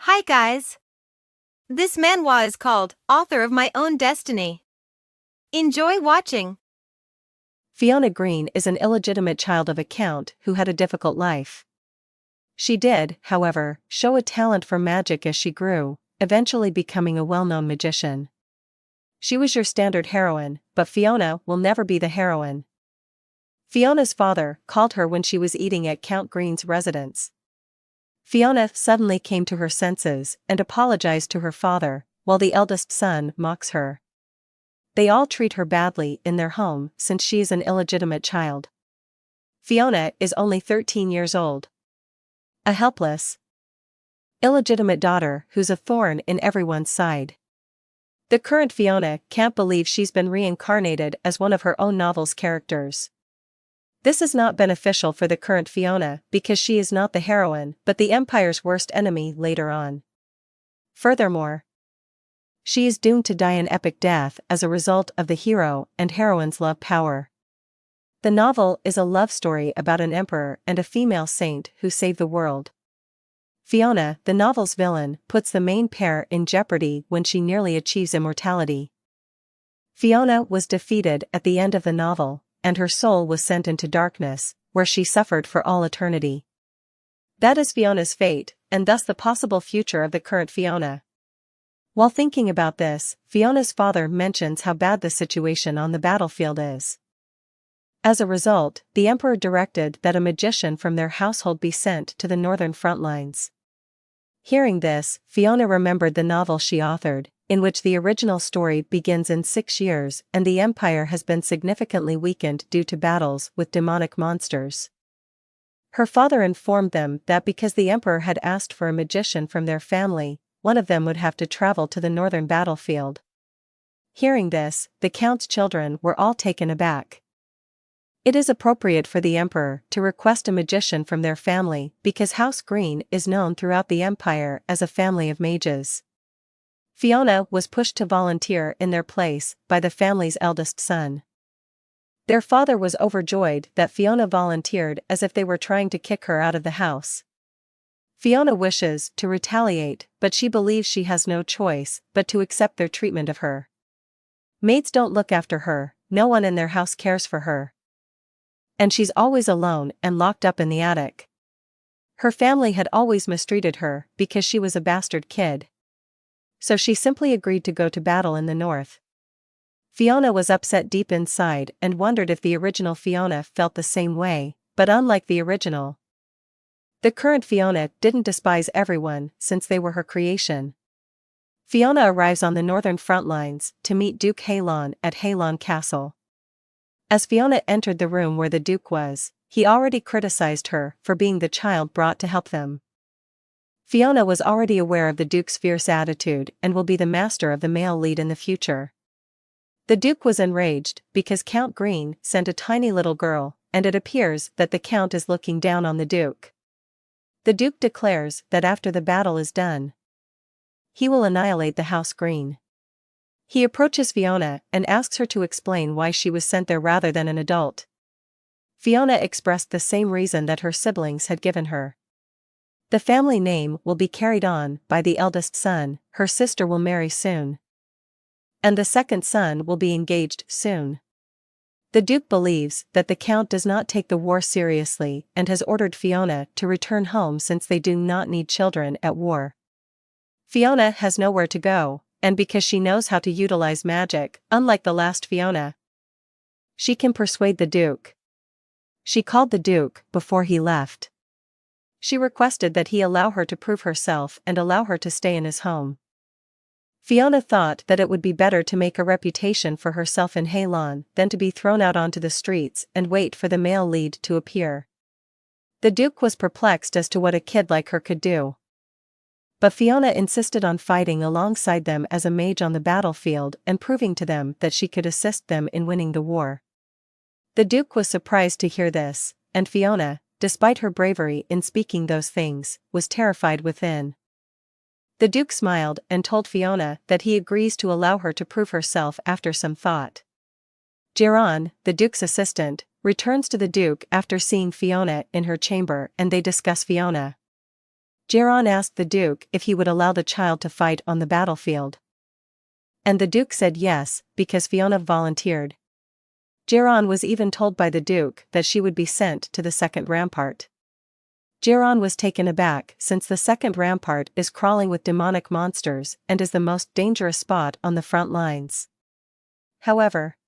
Hi guys! This manhwa is called Author of My Own Destiny. Enjoy watching! Fiona Green is an illegitimate child of a count who had a difficult life. She did, however, show a talent for magic as she grew, eventually becoming a well-known magician. She was your standard heroine, but Fiona will never be the heroine. Fiona's father called her when she was eating at Count Green's residence. Fiona suddenly came to her senses and apologized to her father, while the eldest son mocks her. They all treat her badly in their home since she is an illegitimate child. Fiona is only 13 years old. A helpless, illegitimate daughter who's a thorn in everyone's side. The current Fiona can't believe she's been reincarnated as one of her own novel's characters. This is not beneficial for the current Fiona because she is not the heroine but the Empire's worst enemy later on. Furthermore, she is doomed to die an epic death as a result of the hero and heroine's love power. The novel is a love story about an emperor and a female saint who save the world. Fiona, the novel's villain, puts the main pair in jeopardy when she nearly achieves immortality. Fiona was defeated at the end of the novel, and her soul was sent into darkness, where she suffered for all eternity. That is Fiona's fate, and thus the possible future of the current Fiona. While thinking about this, Fiona's father mentions how bad the situation on the battlefield is. As a result, the emperor directed that a magician from their household be sent to the northern front lines. Hearing this, Fiona remembered the novel she authored, in which the original story begins in 6 years and the empire has been significantly weakened due to battles with demonic monsters. Her father informed them that because the emperor had asked for a magician from their family, one of them would have to travel to the northern battlefield. Hearing this, the count's children were all taken aback. It is appropriate for the emperor to request a magician from their family because House Green is known throughout the empire as a family of mages. Fiona was pushed to volunteer in their place by the family's eldest son. Their father was overjoyed that Fiona volunteered as if they were trying to kick her out of the house. Fiona wishes to retaliate, but she believes she has no choice but to accept their treatment of her. Maids don't look after her, no one in their house cares for her. And she's always alone and locked up in the attic. Her family had always mistreated her because she was a bastard kid. So she simply agreed to go to battle in the north. Fiona was upset deep inside and wondered if the original Fiona felt the same way, but unlike the original, the current Fiona didn't despise everyone since they were her creation. Fiona arrives on the northern front lines to meet Duke Halon at Halon Castle. As Fiona entered the room where the Duke was, he already criticized her for being the child brought to help them. Fiona was already aware of the Duke's fierce attitude and will be the master of the male lead in the future. The Duke was enraged because Count Green sent a tiny little girl, and it appears that the Count is looking down on the Duke. The Duke declares that after the battle is done, he will annihilate the House Green. He approaches Fiona and asks her to explain why she was sent there rather than an adult. Fiona expressed the same reason that her siblings had given her. The family name will be carried on by the eldest son, her sister will marry soon, and the second son will be engaged soon. The Duke believes that the Count does not take the war seriously and has ordered Fiona to return home since they do not need children at war. Fiona has nowhere to go, and because she knows how to utilize magic, unlike the last Fiona, she can persuade the Duke. She called the Duke before he left. She requested that he allow her to prove herself and allow her to stay in his home. Fiona thought that it would be better to make a reputation for herself in Halon than to be thrown out onto the streets and wait for the male lead to appear. The Duke was perplexed as to what a kid like her could do. But Fiona insisted on fighting alongside them as a mage on the battlefield and proving to them that she could assist them in winning the war. The Duke was surprised to hear this, and Fiona, despite her bravery in speaking those things, was terrified within. The Duke smiled and told Fiona that he agrees to allow her to prove herself after some thought. Geron, the Duke's assistant, returns to the Duke after seeing Fiona in her chamber and they discuss Fiona. Geron asked the Duke if he would allow the child to fight on the battlefield. And the Duke said yes, because Fiona volunteered. Geron was even told by the Duke that she would be sent to the second rampart. Geron was taken aback since the second rampart is crawling with demonic monsters and is the most dangerous spot on the front lines. However,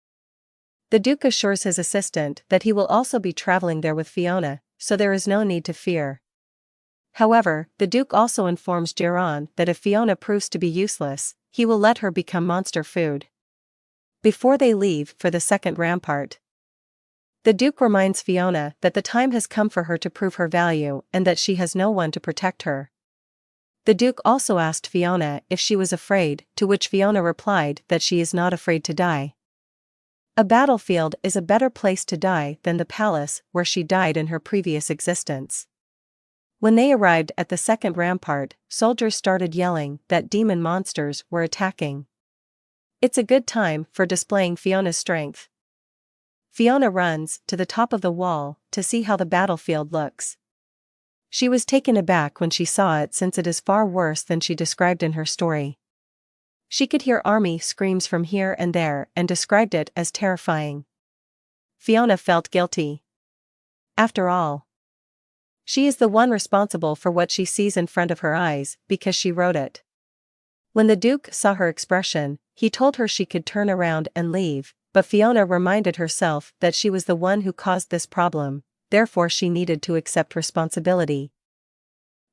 the Duke assures his assistant that he will also be traveling there with Fiona, so there is no need to fear. However, the Duke also informs Geron that if Fiona proves to be useless, he will let her become monster food. Before they leave for the second rampart, the Duke reminds Fiona that the time has come for her to prove her value and that she has no one to protect her. The Duke also asked Fiona if she was afraid, to which Fiona replied that she is not afraid to die. A battlefield is a better place to die than the palace where she died in her previous existence. When they arrived at the second rampart, soldiers started yelling that demon monsters were attacking. It's a good time for displaying Fiona's strength. Fiona runs to the top of the wall to see how the battlefield looks. She was taken aback when she saw it since it is far worse than she described in her story. She could hear army screams from here and there and described it as terrifying. Fiona felt guilty. After all, she is the one responsible for what she sees in front of her eyes because she wrote it. When the Duke saw her expression, he told her she could turn around and leave, but Fiona reminded herself that she was the one who caused this problem, therefore she needed to accept responsibility.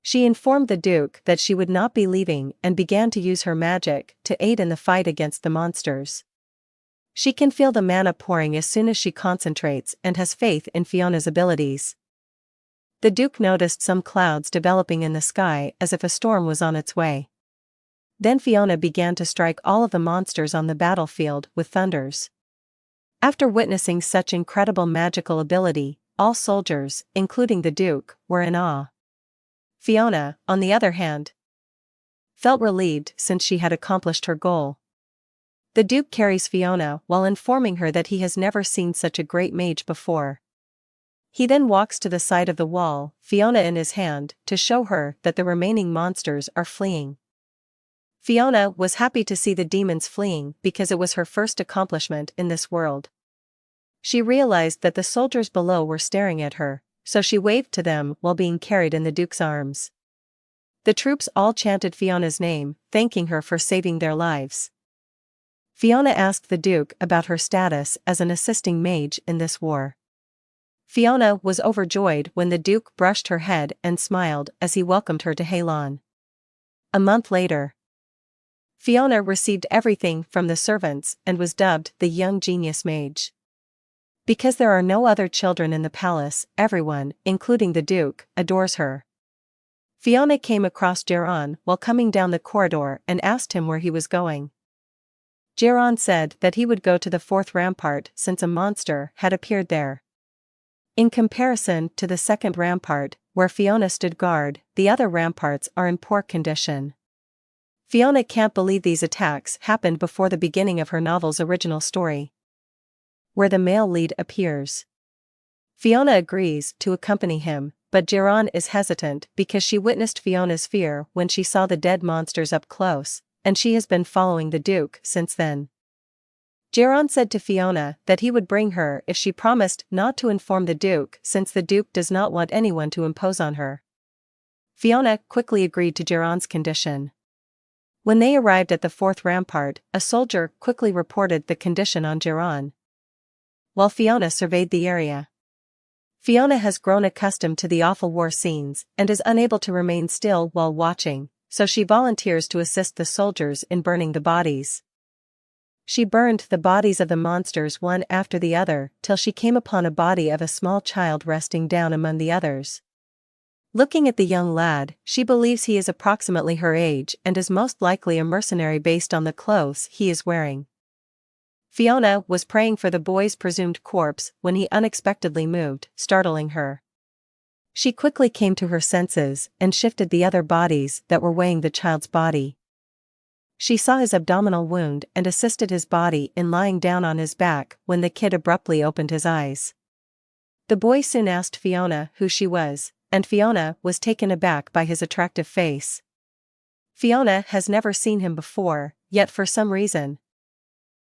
She informed the Duke that she would not be leaving and began to use her magic to aid in the fight against the monsters. She can feel the mana pouring as soon as she concentrates and has faith in Fiona's abilities. The Duke noticed some clouds developing in the sky as if a storm was on its way. Then Fiona began to strike all of the monsters on the battlefield with thunders. After witnessing such incredible magical ability, all soldiers, including the Duke, were in awe. Fiona, on the other hand, felt relieved since she had accomplished her goal. The Duke carries Fiona while informing her that he has never seen such a great mage before. He then walks to the side of the wall, Fiona in his hand, to show her that the remaining monsters are fleeing. Fiona was happy to see the demons fleeing because it was her first accomplishment in this world. She realized that the soldiers below were staring at her, so she waved to them while being carried in the Duke's arms. The troops all chanted Fiona's name, thanking her for saving their lives. Fiona asked the Duke about her status as an assisting mage in this war. Fiona was overjoyed when the Duke brushed her head and smiled as he welcomed her to Halon. A month later, Fiona received everything from the servants and was dubbed the young genius mage. Because there are no other children in the palace, everyone, including the Duke, adores her. Fiona came across Geron while coming down the corridor and asked him where he was going. Geron said that he would go to the fourth rampart since a monster had appeared there. In comparison to the second rampart, where Fiona stood guard, the other ramparts are in poor condition. Fiona can't believe these attacks happened before the beginning of her novel's original story, where the male lead appears. Fiona agrees to accompany him, but Geron is hesitant because she witnessed Fiona's fear when she saw the dead monsters up close, and she has been following the Duke since then. Geron said to Fiona that he would bring her if she promised not to inform the Duke since the Duke does not want anyone to impose on her. Fiona quickly agreed to Geron's condition. When they arrived at the fourth rampart, a soldier quickly reported the condition on Geron, while Fiona surveyed the area. Fiona has grown accustomed to the awful war scenes and is unable to remain still while watching, so she volunteers to assist the soldiers in burning the bodies. She burned the bodies of the monsters one after the other till she came upon a body of a small child resting down among the others. Looking at the young lad, she believes he is approximately her age and is most likely a mercenary based on the clothes he is wearing. Fiona was praying for the boy's presumed corpse when he unexpectedly moved, startling her. She quickly came to her senses and shifted the other bodies that were weighing the child's body. She saw his abdominal wound and assisted his body in lying down on his back when the kid abruptly opened his eyes. The boy soon asked Fiona who she was, and Fiona was taken aback by his attractive face. Fiona has never seen him before, yet for some reason,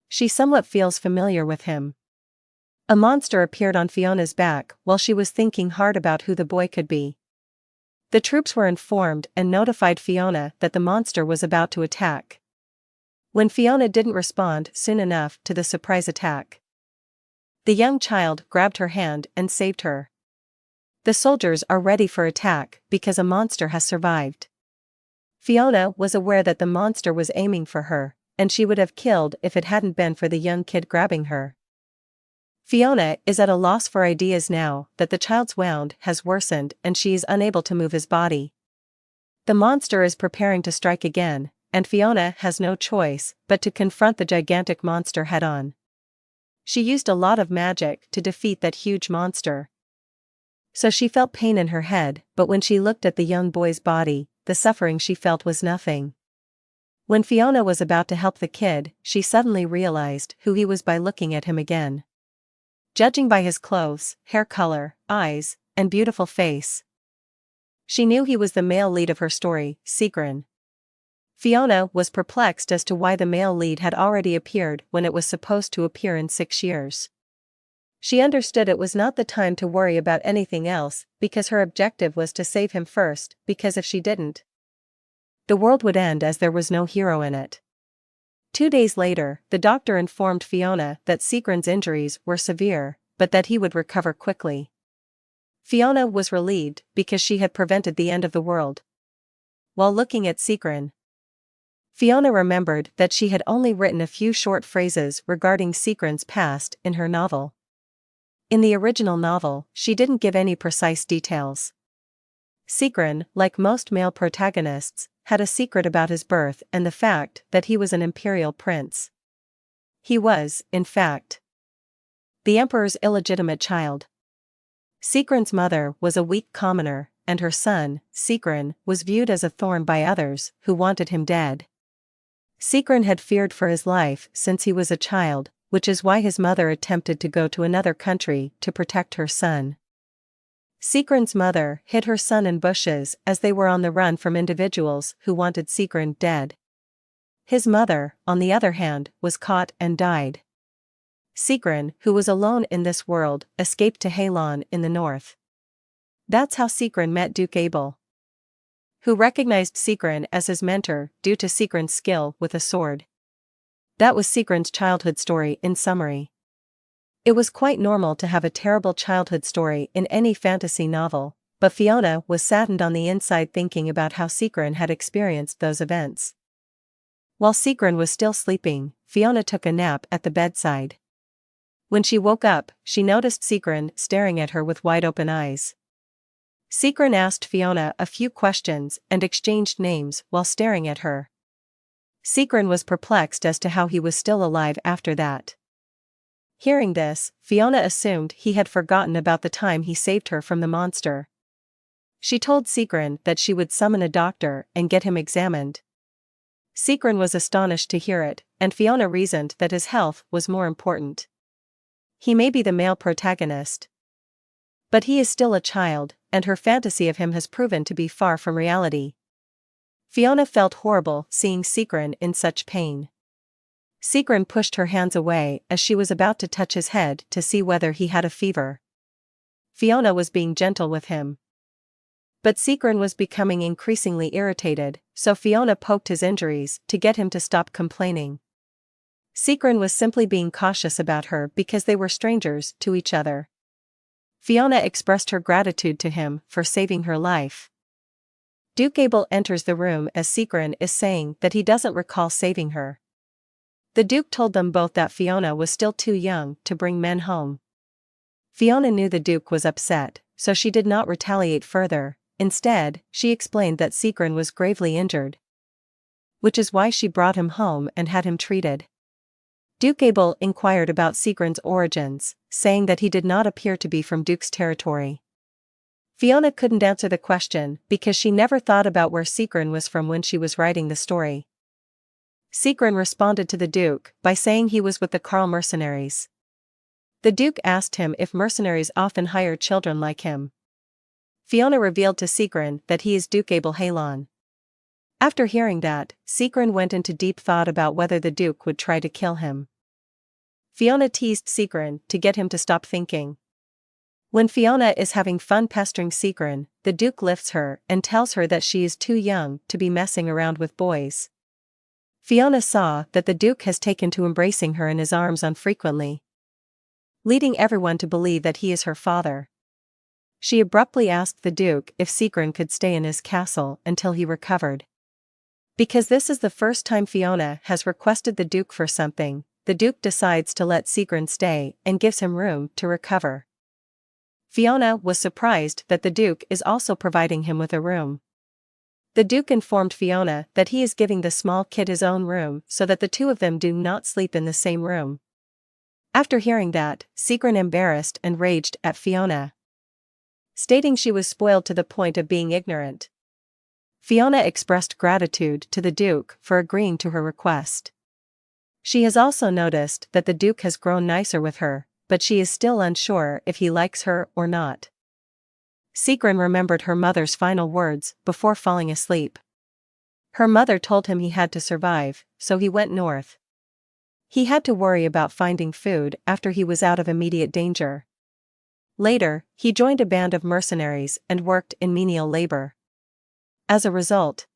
she somewhat feels familiar with him. A monster appeared on Fiona's back while she was thinking hard about who the boy could be. The troops were informed and notified Fiona that the monster was about to attack. When Fiona didn't respond soon enough to the surprise attack, the young child grabbed her hand and saved her. The soldiers are ready for attack because a monster has survived. Fiona was aware that the monster was aiming for her, and she would have killed if it hadn't been for the young kid grabbing her. Fiona is at a loss for ideas now that the child's wound has worsened and she is unable to move his body. The monster is preparing to strike again, and Fiona has no choice but to confront the gigantic monster head-on. She used a lot of magic to defeat that huge monster. So she felt pain in her head, but when she looked at the young boy's body, the suffering she felt was nothing. When Fiona was about to help the kid, she suddenly realized who he was by looking at him again. Judging by his clothes, hair color, eyes, and beautiful face, she knew he was the male lead of her story, Sigrun. Fiona was perplexed as to why the male lead had already appeared when it was supposed to appear in 6 years. She understood it was not the time to worry about anything else, because her objective was to save him first, because if she didn't, the world would end as there was no hero in it. 2 days later, the doctor informed Fiona that Sigrun's injuries were severe, but that he would recover quickly. Fiona was relieved because she had prevented the end of the world. While looking at Sigrun, Fiona remembered that she had only written a few short phrases regarding Sigrun's past in her novel. In the original novel, she didn't give any precise details. Sigrun, like most male protagonists, had a secret about his birth and the fact that he was an imperial prince. He was, in fact, the emperor's illegitimate child. Sigrun's mother was a weak commoner, and her son, Sigrun, was viewed as a thorn by others who wanted him dead. Sigrun had feared for his life since he was a child, which is why his mother attempted to go to another country to protect her son. Sigrun's mother hid her son in bushes as they were on the run from individuals who wanted Sigrun dead. His mother, on the other hand, was caught and died. Sigrun, who was alone in this world, escaped to Halon in the north. That's how Sigrun met Duke Abel, who recognized Sigrun as his mentor due to Sigrun's skill with a sword. That was Sigrun's childhood story in summary. It was quite normal to have a terrible childhood story in any fantasy novel, but Fiona was saddened on the inside thinking about how Sigrun had experienced those events. While Sigrun was still sleeping, Fiona took a nap at the bedside. When she woke up, she noticed Sigrun staring at her with wide-open eyes. Sigrun asked Fiona a few questions and exchanged names while staring at her. Sigrun was perplexed as to how he was still alive after that. Hearing this, Fiona assumed he had forgotten about the time he saved her from the monster. She told Sigrun that she would summon a doctor and get him examined. Sigrun was astonished to hear it, and Fiona reasoned that his health was more important. He may be the male protagonist, but he is still a child, and her fantasy of him has proven to be far from reality. Fiona felt horrible seeing Sigrun in such pain. Sigrun pushed her hands away as she was about to touch his head to see whether he had a fever. Fiona was being gentle with him, but Sigrun was becoming increasingly irritated, so Fiona poked his injuries to get him to stop complaining. Sigrun was simply being cautious about her because they were strangers to each other. Fiona expressed her gratitude to him for saving her life. Duke Abel enters the room as Sigrun is saying that he doesn't recall saving her. The Duke told them both that Fiona was still too young to bring men home. Fiona knew the Duke was upset, so she did not retaliate further. Instead, she explained that Sigrun was gravely injured, which is why she brought him home and had him treated. Duke Abel inquired about Sigrun's origins, saying that he did not appear to be from Duke's territory. Fiona couldn't answer the question because she never thought about where Sigrun was from when she was writing the story. Sigrun responded to the Duke by saying he was with the Carl mercenaries. The Duke asked him if mercenaries often hired children like him. Fiona revealed to Sigrid that he is Duke Abel Halon. After hearing that, Sigrid went into deep thought about whether the Duke would try to kill him. Fiona teased Sigrid to get him to stop thinking. When Fiona is having fun pestering Sigrid, the Duke lifts her and tells her that she is too young to be messing around with boys. Fiona saw that the Duke has taken to embracing her in his arms unfrequently, leading everyone to believe that he is her father. She abruptly asked the Duke if Sigrid could stay in his castle until he recovered. Because this is the first time Fiona has requested the Duke for something, the Duke decides to let Sigrid stay and gives him room to recover. Fiona was surprised that the Duke is also providing him with a room. The Duke informed Fiona that he is giving the small kid his own room so that the two of them do not sleep in the same room. After hearing that, Sigrid embarrassed and raged at Fiona, stating she was spoiled to the point of being ignorant. Fiona expressed gratitude to the Duke for agreeing to her request. She has also noticed that the Duke has grown nicer with her, but she is still unsure if he likes her or not. Sigrid remembered her mother's final words before falling asleep. Her mother told him he had to survive, so he went north. He had to worry about finding food after he was out of immediate danger. Later, he joined a band of mercenaries and worked in menial labor. As a result,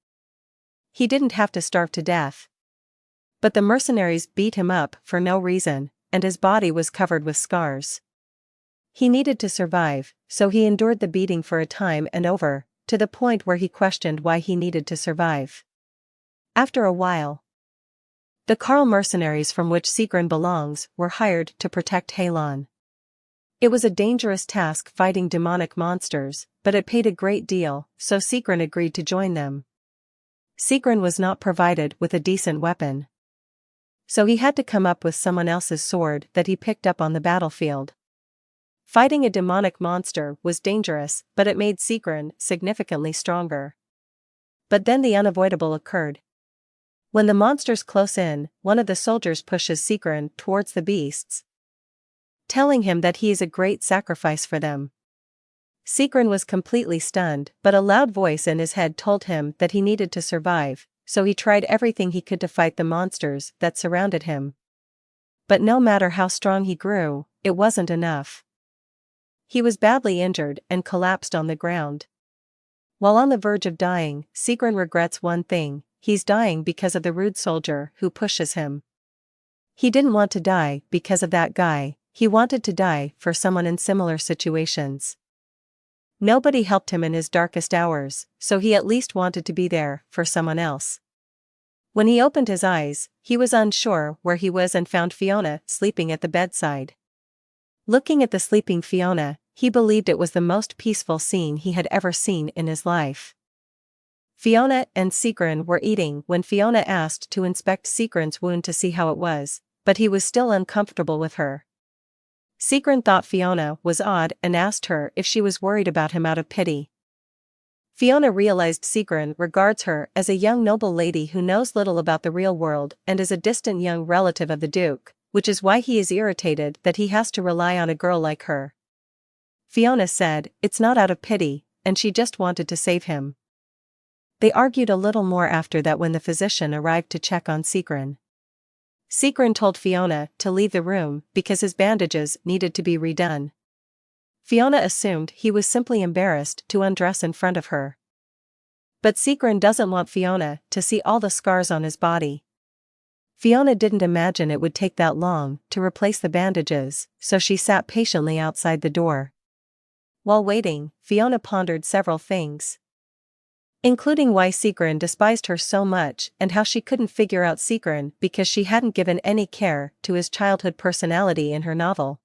he didn't have to starve to death. But the mercenaries beat him up for no reason, and his body was covered with scars. He needed to survive, so he endured the beating for a time and over, to the point where he questioned why he needed to survive. After a while, the Carl mercenaries from which Sigrid belongs were hired to protect Halon. It was a dangerous task fighting demonic monsters, but it paid a great deal, so Sigrid agreed to join them. Sigrid was not provided with a decent weapon, so he had to come up with someone else's sword that he picked up on the battlefield. Fighting a demonic monster was dangerous, but it made Sigrid significantly stronger. But then the unavoidable occurred. When the monsters close in, one of the soldiers pushes Sigrid towards the beasts, telling him that he is a great sacrifice for them. Sigrid was completely stunned, but a loud voice in his head told him that he needed to survive, so he tried everything he could to fight the monsters that surrounded him. But no matter how strong he grew, it wasn't enough. He was badly injured and collapsed on the ground. While on the verge of dying, Sigrid regrets one thing: he's dying because of the rude soldier who pushes him. He didn't want to die because of that guy, he wanted to die for someone in similar situations. Nobody helped him in his darkest hours, so he at least wanted to be there for someone else. When he opened his eyes, he was unsure where he was and found Fiona sleeping at the bedside. Looking at the sleeping Fiona, he believed it was the most peaceful scene he had ever seen in his life. Fiona and Sigrid were eating when Fiona asked to inspect Sigrid's wound to see how it was, but he was still uncomfortable with her. Sigrid thought Fiona was odd and asked her if she was worried about him out of pity. Fiona realized Sigrid regards her as a young noble lady who knows little about the real world and is a distant young relative of the Duke, which is why he is irritated that he has to rely on a girl like her. Fiona said it's not out of pity, and she just wanted to save him. They argued a little more after that when the physician arrived to check on Sigrid. Sigrid told Fiona to leave the room because his bandages needed to be redone. Fiona assumed he was simply embarrassed to undress in front of her. But Sigrid doesn't want Fiona to see all the scars on his body. Fiona didn't imagine it would take that long to replace the bandages, so she sat patiently outside the door. While waiting, Fiona pondered several things, including why Sigrid despised her so much and how she couldn't figure out Sigrid because she hadn't given any care to his childhood personality in her novel.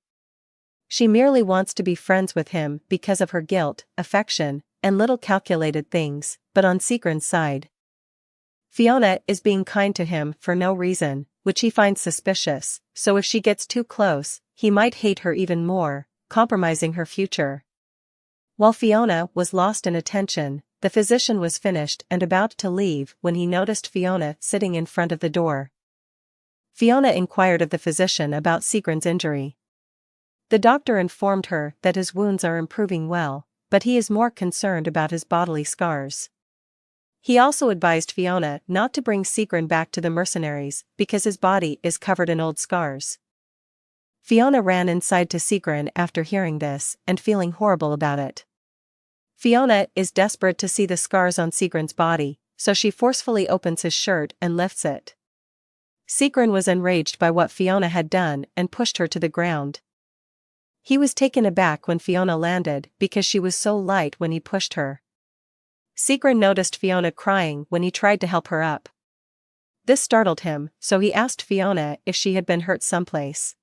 She merely wants to be friends with him because of her guilt, affection, and little calculated things, but on Sigrid's side, Fiona is being kind to him for no reason, which he finds suspicious, so if she gets too close, he might hate her even more, compromising her future. While Fiona was lost in attention, the physician was finished and about to leave when he noticed Fiona sitting in front of the door. Fiona inquired of the physician about Sigrid's injury. The doctor informed her that his wounds are improving well, but he is more concerned about his bodily scars. He also advised Fiona not to bring Sigrun back to the mercenaries because his body is covered in old scars. Fiona ran inside to Sigrun after hearing this and feeling horrible about it. Fiona is desperate to see the scars on Sigrun's body, so she forcefully opens his shirt and lifts it. Sigrun was enraged by what Fiona had done and pushed her to the ground. He was taken aback when Fiona landed because she was so light when he pushed her. Sigrun noticed Fiona crying when he tried to help her up. This startled him, so he asked Fiona if she had been hurt someplace.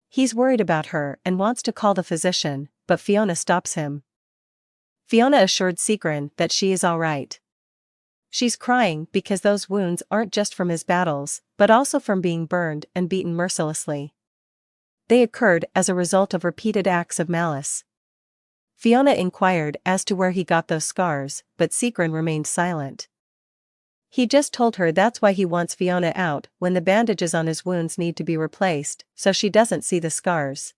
He's worried about her and wants to call the physician, but Fiona stops him. Fiona assured Sigrun that she is alright. She's crying because those wounds aren't just from his battles, but also from being burned and beaten mercilessly. They occurred as a result of repeated acts of malice. Fiona inquired as to where he got those scars, but Sigrun remained silent. He just told her that's why he wants Fiona out when the bandages on his wounds need to be replaced, so she doesn't see the scars.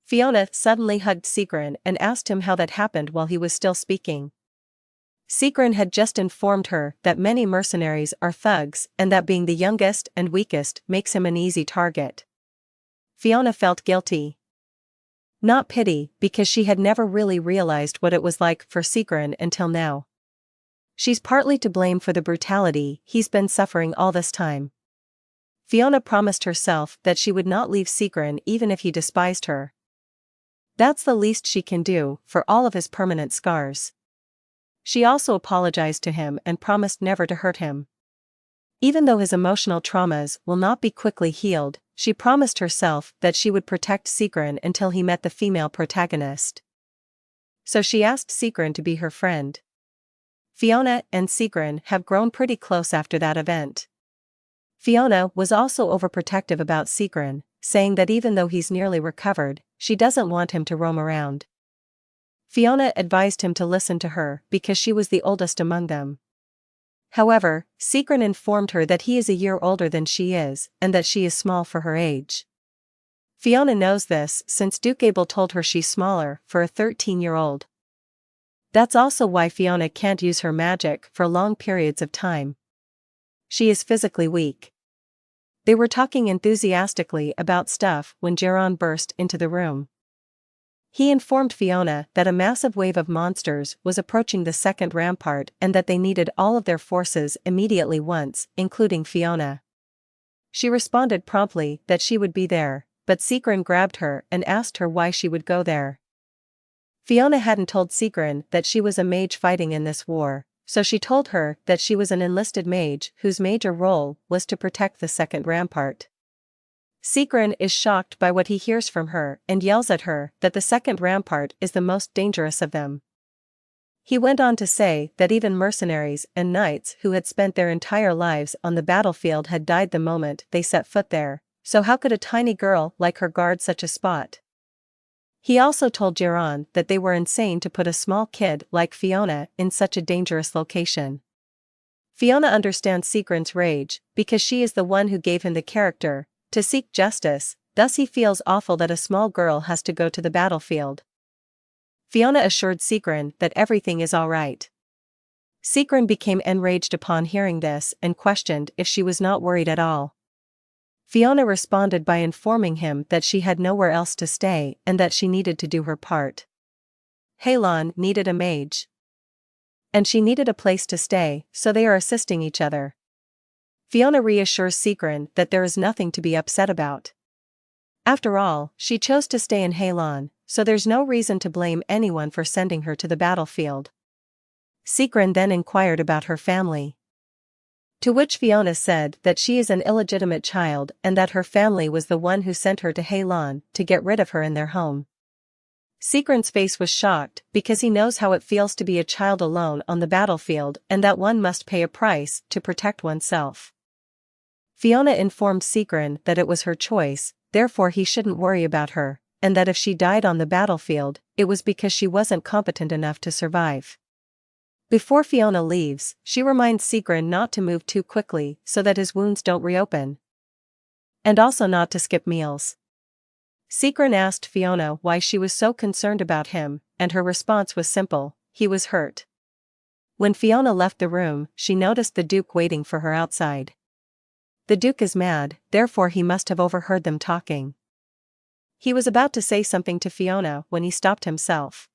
Fiona suddenly hugged Sigrun and asked him how that happened while he was still speaking. Sigrun had just informed her that many mercenaries are thugs and that being the youngest and weakest makes him an easy target. Fiona felt guilty. Not pity, because she had never really realized what it was like for Sigrun until now. She's partly to blame for the brutality he's been suffering all this time. Fiona promised herself that she would not leave Sigrun even if he despised her. That's the least she can do for all of his permanent scars. She also apologized to him and promised never to hurt him. Even though his emotional traumas will not be quickly healed, she promised herself that she would protect Sigrun until he met the female protagonist. So she asked Sigrun to be her friend. Fiona and Sigrun have grown pretty close after that event. Fiona was also overprotective about Sigrun, saying that even though he's nearly recovered, she doesn't want him to roam around. Fiona advised him to listen to her because she was the oldest among them. However, Sigrun informed her that he is a year older than she is and that she is small for her age. Fiona knows this since Duke Abel told her she's smaller for a 13-year-old. That's also why Fiona can't use her magic for long periods of time. She is physically weak. They were talking enthusiastically about stuff when Geron burst into the room. He informed Fiona that a massive wave of monsters was approaching the second rampart and that they needed all of their forces immediately once, including Fiona. She responded promptly that she would be there, but Sigrun grabbed her and asked her why she would go there. Fiona hadn't told Sigrun that she was a mage fighting in this war, so she told her that she was an enlisted mage whose major role was to protect the second rampart. Sigrun is shocked by what he hears from her and yells at her that the second rampart is the most dangerous of them. He went on to say that even mercenaries and knights who had spent their entire lives on the battlefield had died the moment they set foot there, so how could a tiny girl like her guard such a spot? He also told Geron that they were insane to put a small kid like Fiona in such a dangerous location. Fiona understands Sigrun's rage because she is the one who gave him the character to seek justice, thus he feels awful that a small girl has to go to the battlefield. Fiona assured Sigrun that everything is alright. Sigrun became enraged upon hearing this and questioned if she was not worried at all. Fiona responded by informing him that she had nowhere else to stay and that she needed to do her part. Halon needed a mage. And she needed a place to stay, so they are assisting each other. Fiona reassures Sigrun that there is nothing to be upset about. After all, she chose to stay in Halon, so there's no reason to blame anyone for sending her to the battlefield. Sigrun then inquired about her family. To which Fiona said that she is an illegitimate child and that her family was the one who sent her to Halon to get rid of her in their home. Sigrun's face was shocked because he knows how it feels to be a child alone on the battlefield and that one must pay a price to protect oneself. Fiona informed Sigrun that it was her choice, therefore he shouldn't worry about her, and that if she died on the battlefield, it was because she wasn't competent enough to survive. Before Fiona leaves, she reminds Sigrun not to move too quickly so that his wounds don't reopen. And also not to skip meals. Sigrun asked Fiona why she was so concerned about him, and her response was simple: he was hurt. When Fiona left the room, she noticed the Duke waiting for her outside. The Duke is mad, therefore he must have overheard them talking. He was about to say something to Fiona when he stopped himself.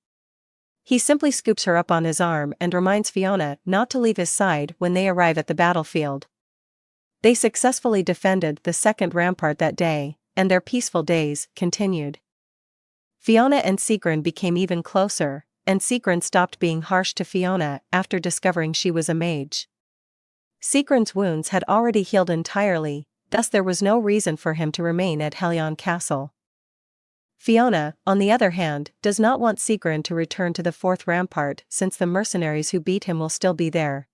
He simply scoops her up on his arm and reminds Fiona not to leave his side when they arrive at the battlefield. They successfully defended the second rampart that day, and their peaceful days continued. Fiona and Sigrun became even closer, and Sigrun stopped being harsh to Fiona after discovering she was a mage. Sigrun's wounds had already healed entirely, thus there was no reason for him to remain at Helion Castle. Fiona, on the other hand, does not want Sigrun to return to the fourth rampart since the mercenaries who beat him will still be there.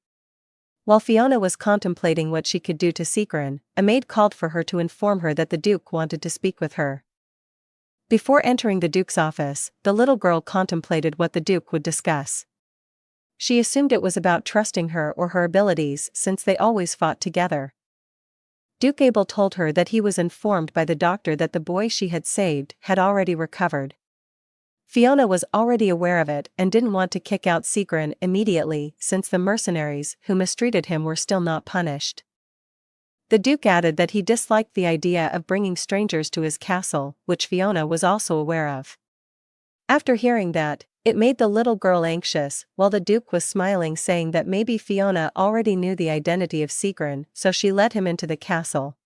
While Fiona was contemplating what she could do to Sigrun, a maid called for her to inform her that the Duke wanted to speak with her. Before entering the Duke's office, the little girl contemplated what the Duke would discuss. She assumed it was about trusting her or her abilities since they always fought together. Duke Abel told her that he was informed by the doctor that the boy she had saved had already recovered. Fiona was already aware of it and didn't want to kick out Sigrun immediately since the mercenaries who mistreated him were still not punished. The Duke added that he disliked the idea of bringing strangers to his castle, which Fiona was also aware of. After hearing that, it made the little girl anxious, while the Duke was smiling, saying that maybe Fiona already knew the identity of Sigrun, so she let him into the castle.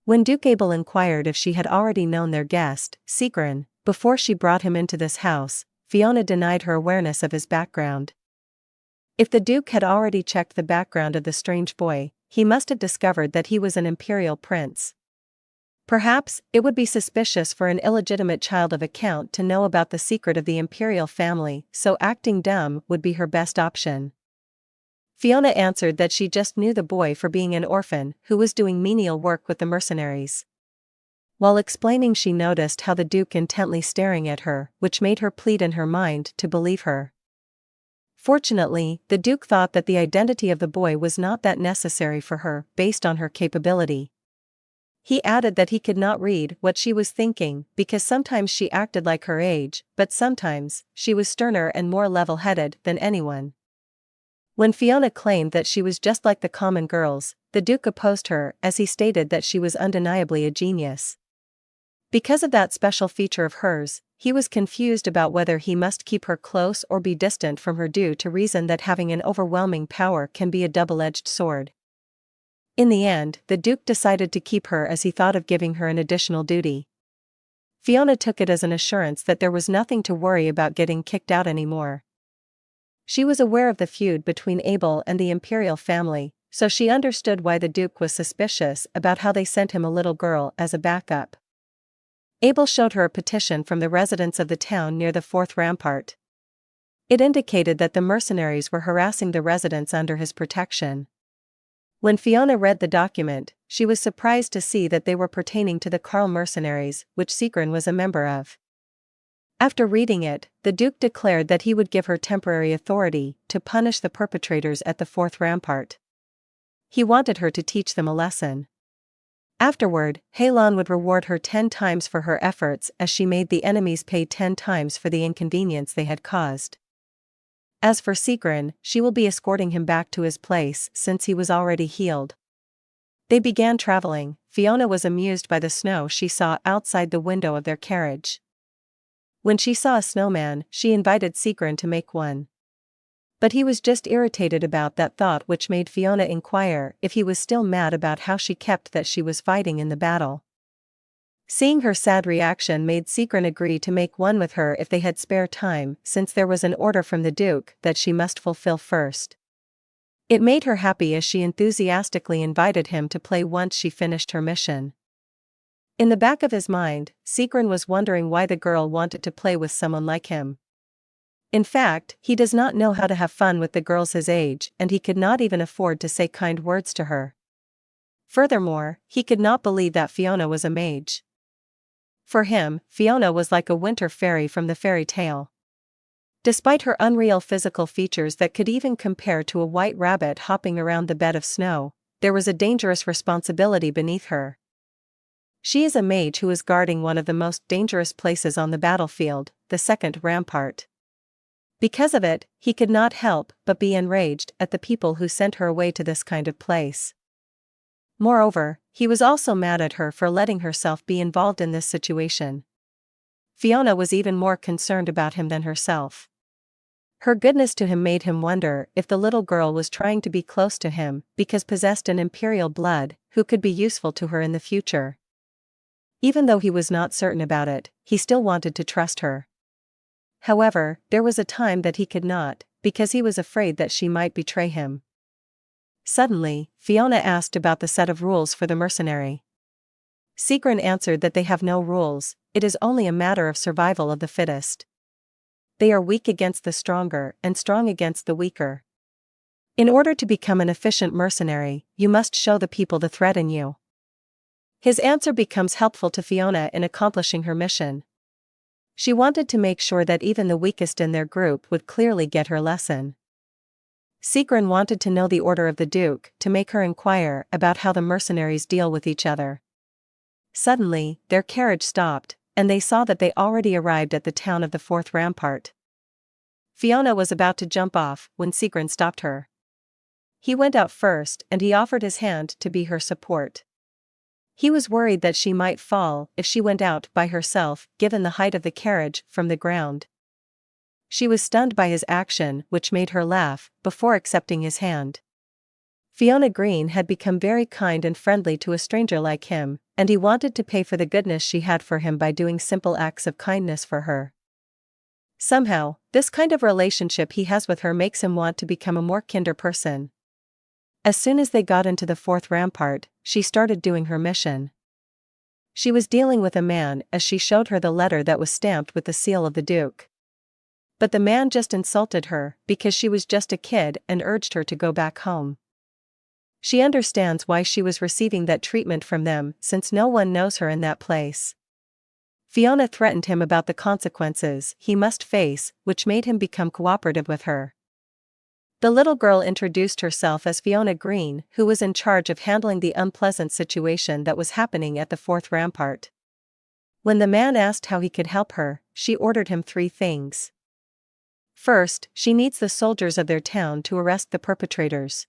When Duke Abel inquired if she had already known their guest, Sigrun, before she brought him into this house, Fiona denied her awareness of his background. If the Duke had already checked the background of the strange boy, he must have discovered that he was an imperial prince. Perhaps, it would be suspicious for an illegitimate child of a count to know about the secret of the imperial family, so acting dumb would be her best option. Fiona answered that she just knew the boy for being an orphan who was doing menial work with the mercenaries. While explaining, she noticed how the Duke intently staring at her, which made her plead in her mind to believe her. Fortunately, the Duke thought that the identity of the boy was not that necessary for her, based on her capability. He added that he could not read what she was thinking because sometimes she acted like her age, but sometimes, she was sterner and more level-headed than anyone. When Fiona claimed that she was just like the common girls, the Duke opposed her as he stated that she was undeniably a genius. Because of that special feature of hers, he was confused about whether he must keep her close or be distant from her due to reason that having an overwhelming power can be a double-edged sword. In the end, the Duke decided to keep her as he thought of giving her an additional duty. Fiona took it as an assurance that there was nothing to worry about getting kicked out anymore. She was aware of the feud between Abel and the imperial family, so she understood why the Duke was suspicious about how they sent him a little girl as a backup. Abel showed her a petition from the residents of the town near the fourth rampart. It indicated that the mercenaries were harassing the residents under his protection. When Fiona read the document, she was surprised to see that they were pertaining to the Carl mercenaries, which Sigrun was a member of. After reading it, the Duke declared that he would give her temporary authority to punish the perpetrators at the fourth rampart. He wanted her to teach them a lesson. Afterward, Halon would reward her 10 times for her efforts as she made the enemies pay 10 times for the inconvenience they had caused. As for Sigrun, she will be escorting him back to his place since he was already healed. They began traveling. Fiona was amused by the snow she saw outside the window of their carriage. When she saw a snowman, she invited Sigrun to make one. But he was just irritated about that thought, which made Fiona inquire if he was still mad about how she kept that she was fighting in the battle. Seeing her sad reaction made Sigrun agree to make one with her if they had spare time, since there was an order from the Duke that she must fulfill first. It made her happy as she enthusiastically invited him to play once she finished her mission. In the back of his mind, Sigrun was wondering why the girl wanted to play with someone like him. In fact, he does not know how to have fun with the girls his age, and he could not even afford to say kind words to her. Furthermore, he could not believe that Fiona was a mage. For him, Fiona was like a winter fairy from the fairy tale. Despite her unreal physical features that could even compare to a white rabbit hopping around the bed of snow, there was a dangerous responsibility beneath her. She is a mage who is guarding one of the most dangerous places on the battlefield, the second rampart. Because of it, he could not help but be enraged at the people who sent her away to this kind of place. Moreover, he was also mad at her for letting herself be involved in this situation. Fiona was even more concerned about him than herself. Her goodness to him made him wonder if the little girl was trying to be close to him because possessed an imperial blood who could be useful to her in the future. Even though he was not certain about it, he still wanted to trust her. However, there was a time that he could not, because he was afraid that she might betray him. Suddenly, Fiona asked about the set of rules for the mercenary. Sigrun answered that they have no rules, it is only a matter of survival of the fittest. They are weak against the stronger and strong against the weaker. In order to become an efficient mercenary, you must show the people the threat in you. His answer becomes helpful to Fiona in accomplishing her mission. She wanted to make sure that even the weakest in their group would clearly get her lesson. Sigrun wanted to know the order of the Duke to make her inquire about how the mercenaries deal with each other. Suddenly, their carriage stopped, and they saw that they already arrived at the town of the fourth rampart. Fiona was about to jump off when Sigrun stopped her. He went out first and he offered his hand to be her support. He was worried that she might fall if she went out by herself given the height of the carriage from the ground. She was stunned by his action, which made her laugh, before accepting his hand. Fiona Green had become very kind and friendly to a stranger like him, and he wanted to pay for the goodness she had for him by doing simple acts of kindness for her. Somehow, this kind of relationship he has with her makes him want to become a more kinder person. As soon as they got into the fourth rampart, she started doing her mission. She was dealing with a man as she showed her the letter that was stamped with the seal of the Duke. But the man just insulted her because she was just a kid and urged her to go back home. She understands why she was receiving that treatment from them since no one knows her in that place. Fiona threatened him about the consequences he must face, which made him become cooperative with her. The little girl introduced herself as Fiona Green, who was in charge of handling the unpleasant situation that was happening at the fourth rampart. When the man asked how he could help her, she ordered him 3 things. First, she needs the soldiers of their town to arrest the perpetrators.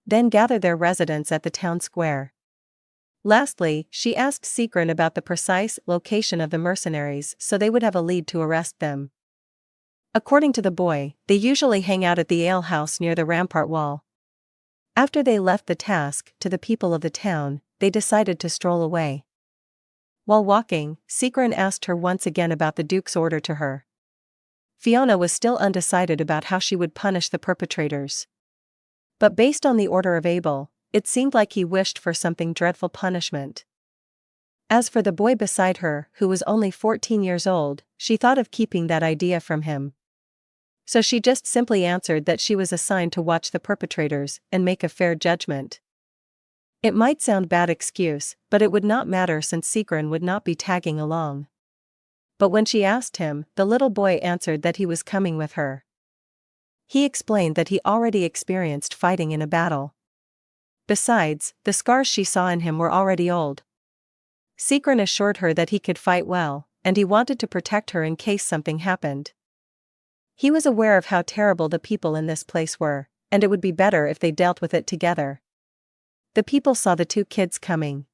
Then gather their residents at the town square. Lastly, she asked Sigrun about the precise location of the mercenaries so they would have a lead to arrest them. According to the boy, they usually hang out at the alehouse near the rampart wall. After they left the task to the people of the town, they decided to stroll away. While walking, Sigrun asked her once again about the Duke's order to her. Fiona was still undecided about how she would punish the perpetrators. But based on the order of Abel, it seemed like he wished for something dreadful punishment. As for the boy beside her, who was only 14 years old, she thought of keeping that idea from him. So she just simply answered that she was assigned to watch the perpetrators and make a fair judgment. It might sound bad excuse, but it would not matter since Sigrun would not be tagging along. But when she asked him, the little boy answered that he was coming with her. He explained that he already experienced fighting in a battle. Besides, the scars she saw in him were already old. Sigrun assured her that he could fight well, and he wanted to protect her in case something happened. He was aware of how terrible the people in this place were, and it would be better if they dealt with it together. The people saw the 2 kids coming.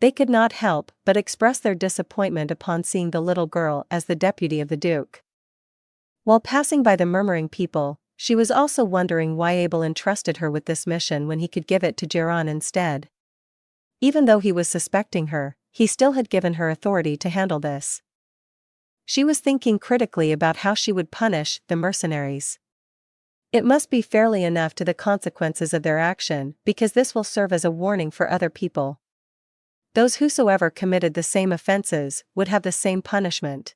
They could not help but express their disappointment upon seeing the little girl as the deputy of the Duke. While passing by the murmuring people, she was also wondering why Abel entrusted her with this mission when he could give it to Geron instead. Even though he was suspecting her, he still had given her authority to handle this. She was thinking critically about how she would punish the mercenaries. It must be fairly enough to the consequences of their action, because this will serve as a warning for other people. Those whosoever committed the same offenses would have the same punishment.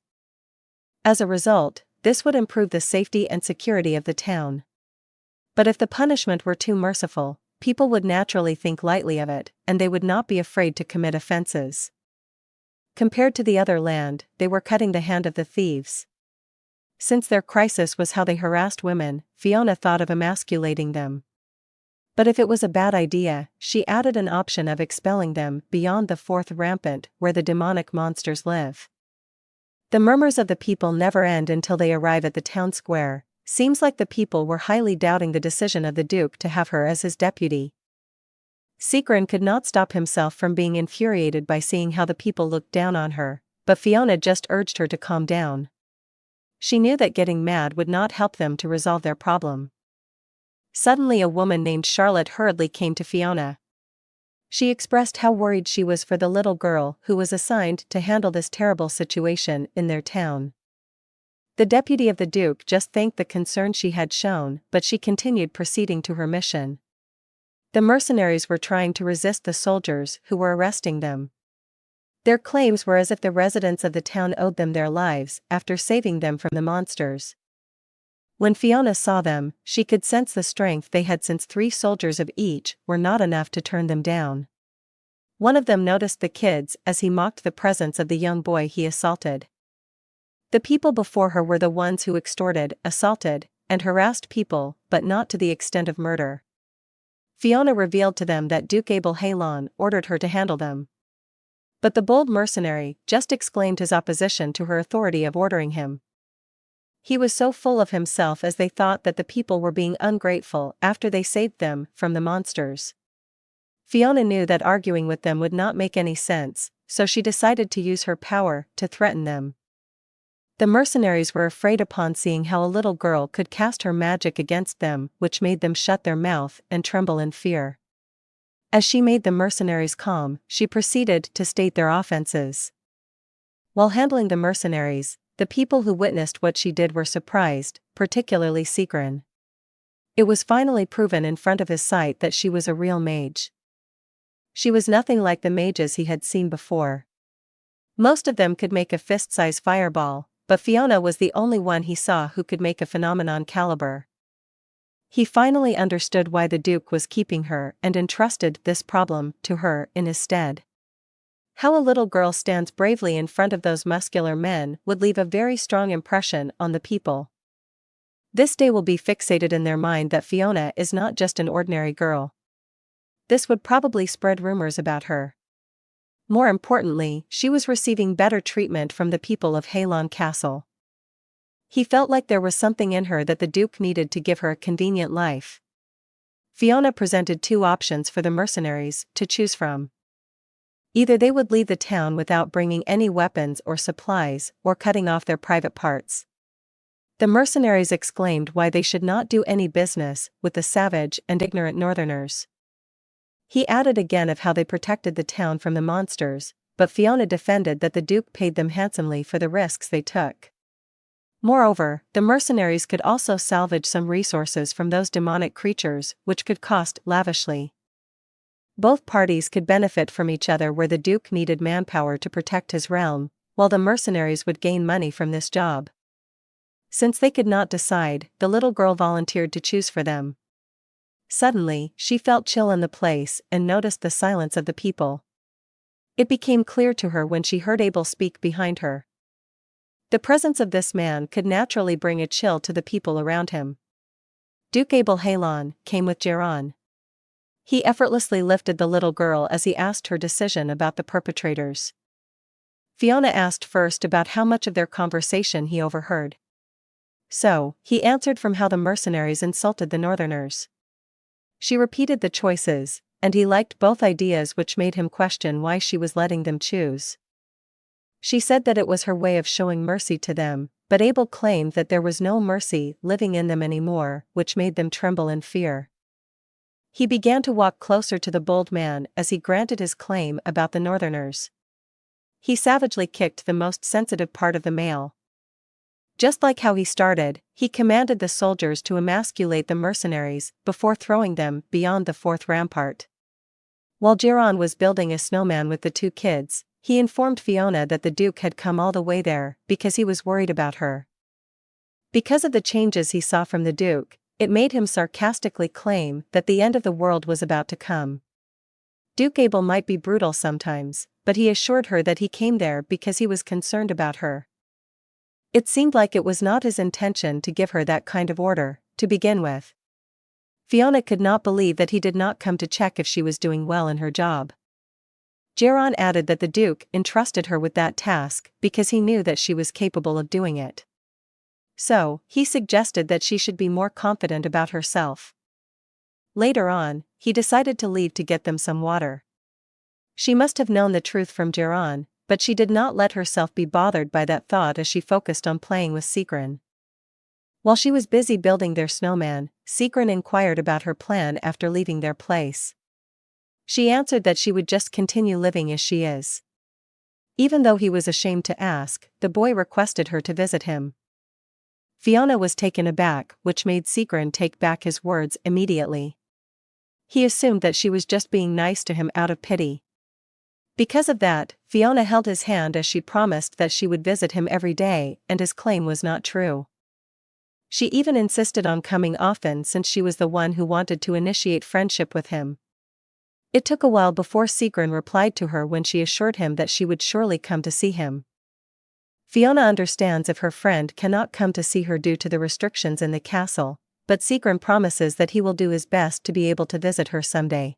As a result, this would improve the safety and security of the town. But if the punishment were too merciful, people would naturally think lightly of it, and they would not be afraid to commit offenses. Compared to the other land, they were cutting the hand of the thieves. Since their crisis was how they harassed women, Fiona thought of emasculating them. But if it was a bad idea, she added an option of expelling them beyond the fourth rampant where the demonic monsters live. The murmurs of the people never end until they arrive at the town square. Seems like the people were highly doubting the decision of the Duke to have her as his deputy. Sigrid could not stop himself from being infuriated by seeing how the people looked down on her, but Fiona just urged her to calm down. She knew that getting mad would not help them to resolve their problem. Suddenly a woman named Charlotte hurriedly came to Fiona. She expressed how worried she was for the little girl who was assigned to handle this terrible situation in their town. The deputy of the Duke just thanked the concern she had shown, but she continued proceeding to her mission. The mercenaries were trying to resist the soldiers who were arresting them. Their claims were as if the residents of the town owed them their lives after saving them from the monsters. When Fiona saw them, she could sense the strength they had, since 3 soldiers of each were not enough to turn them down. One of them noticed the kids as he mocked the presence of the young boy he assaulted. The people before her were the ones who extorted, assaulted, and harassed people, but not to the extent of murder. Fiona revealed to them that Duke Abel Halon ordered her to handle them. But the bold mercenary just exclaimed his opposition to her authority of ordering him. He was so full of himself as they thought that the people were being ungrateful after they saved them from the monsters. Fiona knew that arguing with them would not make any sense, so she decided to use her power to threaten them. The mercenaries were afraid upon seeing how a little girl could cast her magic against them, which made them shut their mouth and tremble in fear. As she made the mercenaries calm, she proceeded to state their offenses. While handling the mercenaries, the people who witnessed what she did were surprised, particularly Sigrid. It was finally proven in front of his sight that she was a real mage. She was nothing like the mages he had seen before. Most of them could make a fist-size fireball, but Fiona was the only one he saw who could make a phenomenon caliber. He finally understood why the Duke was keeping her and entrusted this problem to her in his stead. How a little girl stands bravely in front of those muscular men would leave a very strong impression on the people. This day will be fixated in their mind that Fiona is not just an ordinary girl. This would probably spread rumors about her. More importantly, she was receiving better treatment from the people of Halon Castle. He felt like there was something in her that the Duke needed to give her a convenient life. Fiona presented 2 options for the mercenaries to choose from. Either they would leave the town without bringing any weapons or supplies, or cutting off their private parts. The mercenaries exclaimed why they should not do any business with the savage and ignorant northerners. He added again of how they protected the town from the monsters, but Fiona defended that the Duke paid them handsomely for the risks they took. Moreover, the mercenaries could also salvage some resources from those demonic creatures, which could cost lavishly. Both parties could benefit from each other, where the Duke needed manpower to protect his realm, while the mercenaries would gain money from this job. Since they could not decide, the little girl volunteered to choose for them. Suddenly, she felt chill in the place and noticed the silence of the people. It became clear to her when she heard Abel speak behind her. The presence of this man could naturally bring a chill to the people around him. Duke Abel Halon came with Geron. He effortlessly lifted the little girl as he asked her decision about the perpetrators. Fiona asked first about how much of their conversation he overheard. So, he answered from how the mercenaries insulted the northerners. She repeated the choices, and he liked both ideas, which made him question why she was letting them choose. She said that it was her way of showing mercy to them, but Abel claimed that there was no mercy living in them anymore, which made them tremble in fear. He began to walk closer to the bold man as he granted his claim about the northerners. He savagely kicked the most sensitive part of the male. Just like how he started, he commanded the soldiers to emasculate the mercenaries before throwing them beyond the 4th rampart. While Geron was building a snowman with the 2 kids, he informed Fiona that the Duke had come all the way there because he was worried about her. Because of the changes he saw from the Duke, it made him sarcastically claim that the end of the world was about to come. Duke Abel might be brutal sometimes, but he assured her that he came there because he was concerned about her. It seemed like it was not his intention to give her that kind of order, to begin with. Fiona could not believe that he did not come to check if she was doing well in her job. Geron added that the Duke entrusted her with that task because he knew that she was capable of doing it. So, he suggested that she should be more confident about herself. Later on, he decided to leave to get them some water. She must have known the truth from Geron, but she did not let herself be bothered by that thought as she focused on playing with Sigrun. While she was busy building their snowman, Sigrun inquired about her plan after leaving their place. She answered that she would just continue living as she is. Even though he was ashamed to ask, the boy requested her to visit him. Fiona was taken aback, which made Sigrun take back his words immediately. He assumed that she was just being nice to him out of pity. Because of that, Fiona held his hand as she promised that she would visit him every day, and his claim was not true. She even insisted on coming often since she was the one who wanted to initiate friendship with him. It took a while before Sigrun replied to her when she assured him that she would surely come to see him. Fiona understands if her friend cannot come to see her due to the restrictions in the castle, but Sigrun promises that he will do his best to be able to visit her someday.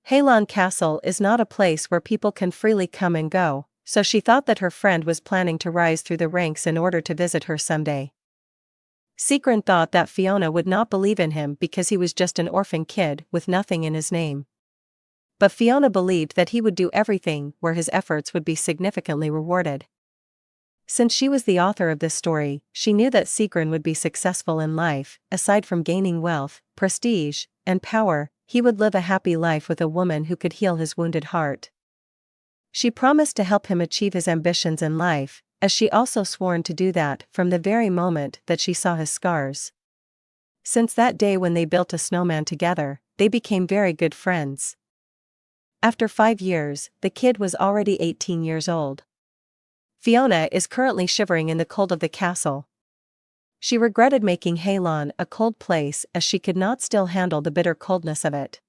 Halon Castle is not a place where people can freely come and go, so she thought that her friend was planning to rise through the ranks in order to visit her someday. Sigrun thought that Fiona would not believe in him because he was just an orphan kid with nothing in his name. But Fiona believed that he would do everything where his efforts would be significantly rewarded. Since she was the author of this story, she knew that Sigrun would be successful in life. Aside from gaining wealth, prestige, and power, he would live a happy life with a woman who could heal his wounded heart. She promised to help him achieve his ambitions in life, as she also sworn to do that from the very moment that she saw his scars. Since that day when they built a snowman together, they became very good friends. After 5 years, the kid was already 18 years old. Fiona is currently shivering in the cold of the castle. She regretted making Halon a cold place as she could not still handle the bitter coldness of it.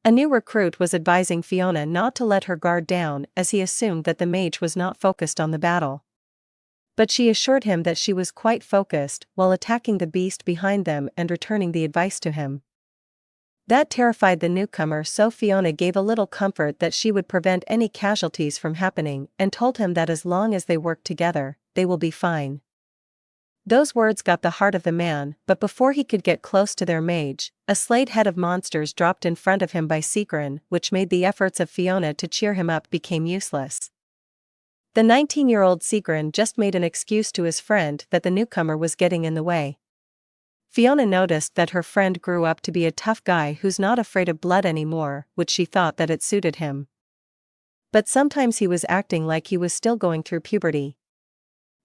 A new recruit was advising Fiona not to let her guard down as he assumed that the mage was not focused on the battle. But she assured him that she was quite focused while attacking the beast behind them and returning the advice to him. That terrified the newcomer, so Fiona gave a little comfort that she would prevent any casualties from happening and told him that as long as they work together, they will be fine. Those words got the heart of the man, but before he could get close to their mage, a slayed head of monsters dropped in front of him by Sigrun, which made the efforts of Fiona to cheer him up became useless. The 19-year-old Sigrun just made an excuse to his friend that the newcomer was getting in the way. Fiona noticed that her friend grew up to be a tough guy who's not afraid of blood anymore, which she thought that it suited him. But sometimes he was acting like he was still going through puberty.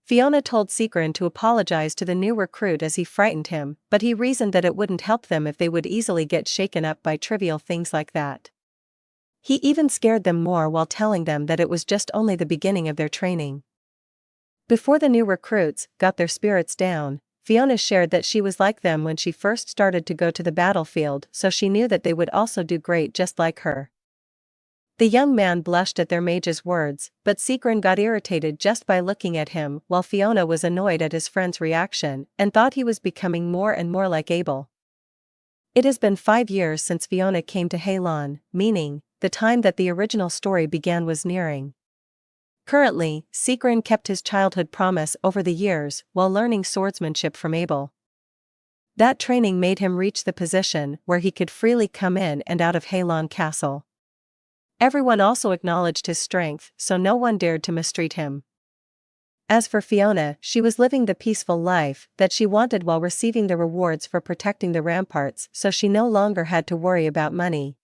Fiona told Sigrun to apologize to the new recruit as he frightened him, but he reasoned that it wouldn't help them if they would easily get shaken up by trivial things like that. He even scared them more while telling them that it was just only the beginning of their training. Before the new recruits got their spirits down, Fiona shared that she was like them when she first started to go to the battlefield, so she knew that they would also do great just like her. The young man blushed at their mage's words, but Sigrun got irritated just by looking at him, while Fiona was annoyed at his friend's reaction and thought he was becoming more and more like Abel. It has been 5 years since Fiona came to Halon, meaning the time that the original story began was nearing. Currently, Sigrun kept his childhood promise over the years while learning swordsmanship from Abel. That training made him reach the position where he could freely come in and out of Halon Castle. Everyone also acknowledged his strength, so no one dared to mistreat him. As for Fiona, she was living the peaceful life that she wanted while receiving the rewards for protecting the ramparts, so she no longer had to worry about money.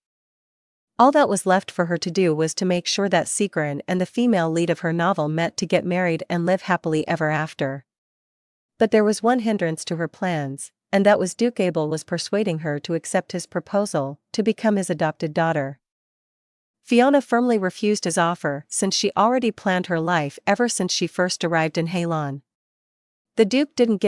All that was left for her to do was to make sure that Sigrun and the female lead of her novel met to get married and live happily ever after. But there was one hindrance to her plans, and that was Duke Abel was persuading her to accept his proposal to become his adopted daughter. Fiona firmly refused his offer since she already planned her life ever since she first arrived in Halon. The Duke didn't give